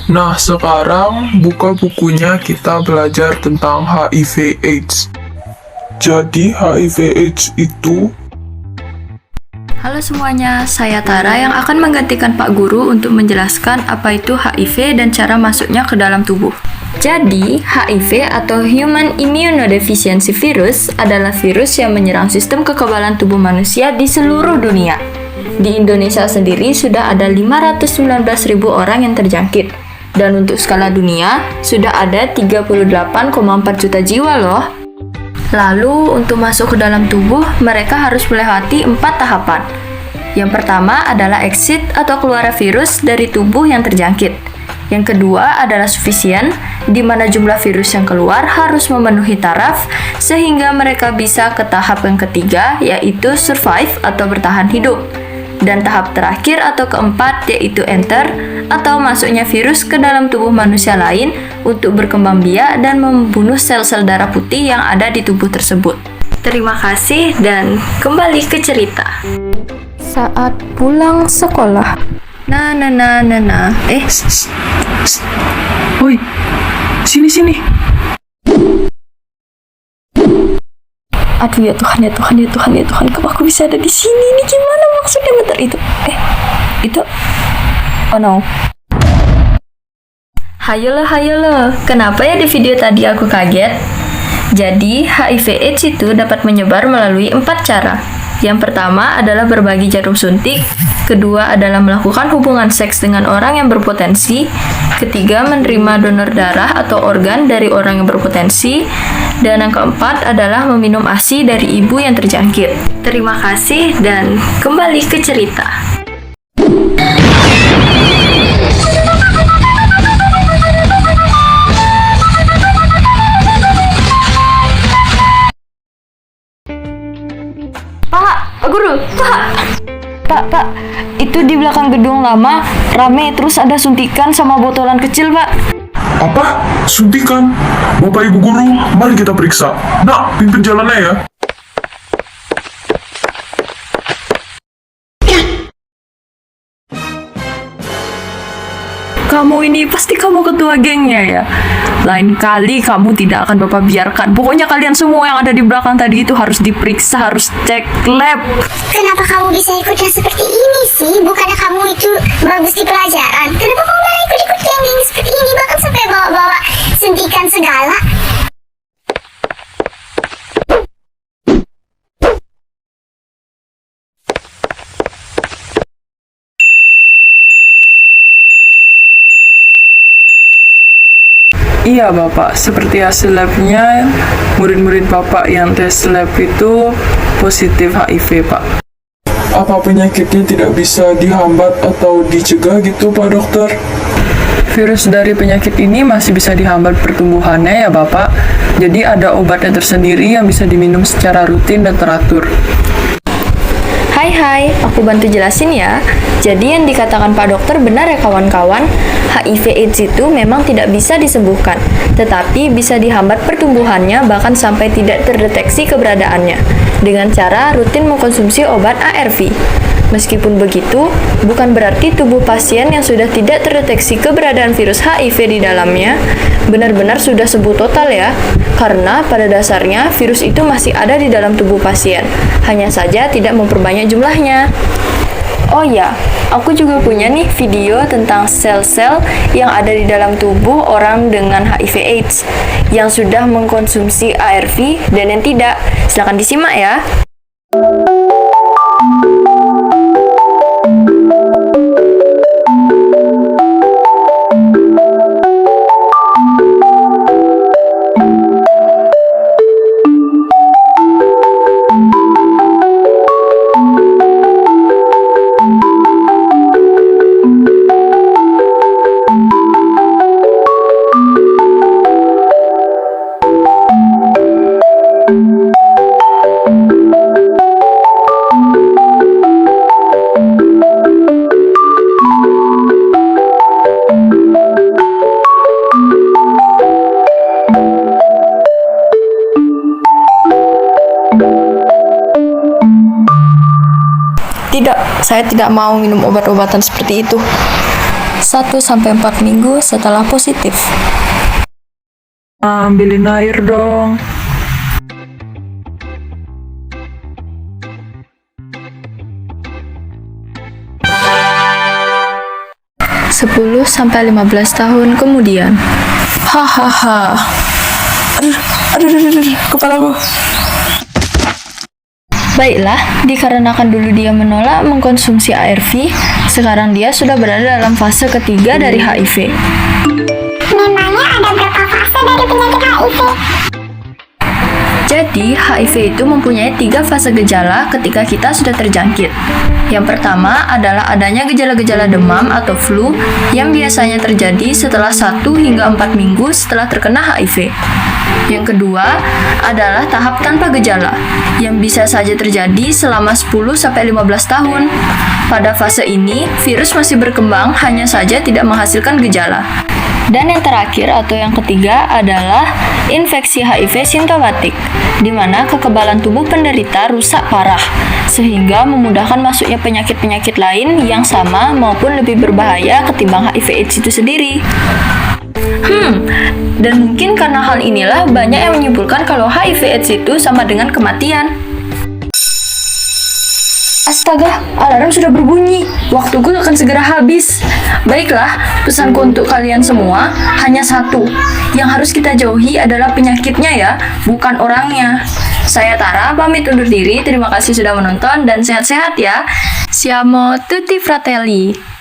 Nah, sekarang buka bukunya, kita belajar tentang HIV/AIDS. Jadi, HIV/AIDS itu Halo semuanya, saya Tara yang akan menggantikan Pak Guru untuk menjelaskan apa itu HIV dan cara masuknya ke dalam tubuh. Jadi, HIV atau Human Immunodeficiency Virus adalah virus yang menyerang sistem kekebalan tubuh manusia di seluruh dunia. Di Indonesia sendiri sudah ada 519.000 orang yang terjangkit. Dan untuk skala dunia, sudah ada 38,4 juta jiwa loh. Lalu, untuk masuk ke dalam tubuh, mereka harus melewati 4 tahapan. Yang pertama adalah exit atau keluar virus dari tubuh yang terjangkit. Yang kedua adalah sufficient, di mana jumlah virus yang keluar harus memenuhi taraf, sehingga mereka bisa ke tahap yang ketiga, yaitu survive atau bertahan hidup. Dan tahap terakhir atau keempat, yaitu enter, atau masuknya virus ke dalam tubuh manusia lain untuk berkembang biak dan membunuh sel-sel darah putih yang ada di tubuh tersebut. Terima kasih dan kembali ke cerita. Saat pulang sekolah. Woi, sini. Aduh ya Tuhan, kenapa aku bisa ada di sini? Ini gimana maksudnya bentar itu? Itu oh no. Hayo lo. Kenapa ya di video tadi aku kaget? Jadi, HIV/AIDS itu dapat menyebar melalui 4 cara. Yang pertama adalah berbagi jarum suntik, kedua adalah melakukan hubungan seks dengan orang yang berpotensi, ketiga menerima donor darah atau organ dari orang yang berpotensi, dan yang keempat adalah meminum ASI dari ibu yang terjangkit. Terima kasih dan kembali ke cerita. Pak Guru, Pak, itu di belakang gedung lama, rame, terus ada suntikan sama botolan kecil, Pak. Apa? Suntikan? Bapak Ibu Guru, mari kita periksa. Nak, pimpin jalannya ya. Kamu ini pasti kamu ketua gengnya ya? Lain kali kamu tidak akan Bapak biarkan. Pokoknya kalian semua yang ada di belakang tadi itu harus diperiksa, harus cek lab. Kenapa kamu bisa ikutnya seperti ini sih? Bukannya kamu itu bagus di pelajaran? Kenapa kamu malah ikut-ikut geng-geng seperti ini? Bahkan sampai bawa-bawa suntikan segala? Iya Bapak, seperti hasil labnya, murid-murid Bapak yang tes lab itu positif HIV Pak. Apa penyakitnya tidak bisa dihambat atau dicegah gitu, Pak Dokter? Virus dari penyakit ini masih bisa dihambat pertumbuhannya ya Bapak. Jadi ada obatnya tersendiri yang bisa diminum secara rutin dan teratur. Hai, aku bantu jelasin ya. Jadi yang dikatakan Pak Dokter benar ya kawan-kawan, HIV/AIDS itu memang tidak bisa disembuhkan, tetapi bisa dihambat pertumbuhannya bahkan sampai tidak terdeteksi keberadaannya, dengan cara rutin mengkonsumsi obat ARV. Meskipun begitu, bukan berarti tubuh pasien yang sudah tidak terdeteksi keberadaan virus HIV di dalamnya benar-benar sudah sembuh total ya, karena pada dasarnya virus itu masih ada di dalam tubuh pasien, hanya saja tidak memperbanyak jumlahnya. Oh ya, aku juga punya nih video tentang sel-sel yang ada di dalam tubuh orang dengan HIV/AIDS yang sudah mengkonsumsi ARV dan yang tidak. Silakan disimak ya. Tidak, saya tidak mau minum obat-obatan seperti itu. 1-4 minggu setelah positif. Ambilin air dong. Sepuluh sampai 15 tahun kemudian. Hahaha. Aduh, kepalaku. Baiklah, dikarenakan dulu dia menolak mengkonsumsi ARV, sekarang dia sudah berada dalam fase ketiga dari HIV. Memangnya ada berapa fase dari penyakit HIV? Jadi, HIV itu mempunyai 3 fase gejala ketika kita sudah terjangkit. Yang pertama adalah adanya gejala-gejala demam atau flu yang biasanya terjadi setelah 1 hingga 4 minggu setelah terkena HIV. Yang kedua adalah tahap tanpa gejala yang bisa saja terjadi selama 10-15 tahun. Pada fase ini, virus masih berkembang, hanya saja tidak menghasilkan gejala. Dan yang terakhir atau yang ketiga adalah infeksi HIV simptomatik, di mana kekebalan tubuh penderita rusak parah, sehingga memudahkan masuknya penyakit-penyakit lain yang sama maupun lebih berbahaya ketimbang HIV/AIDS itu sendiri. Dan mungkin karena hal inilah banyak yang menyimpulkan kalau HIV/AIDS itu sama dengan kematian. Astaga, alarm sudah berbunyi. Waktuku akan segera habis. Baiklah, pesanku untuk kalian semua hanya satu. Yang harus kita jauhi adalah penyakitnya ya, bukan orangnya. Saya Tara, pamit undur diri. Terima kasih sudah menonton dan sehat-sehat ya. Siamo tutti fratelli.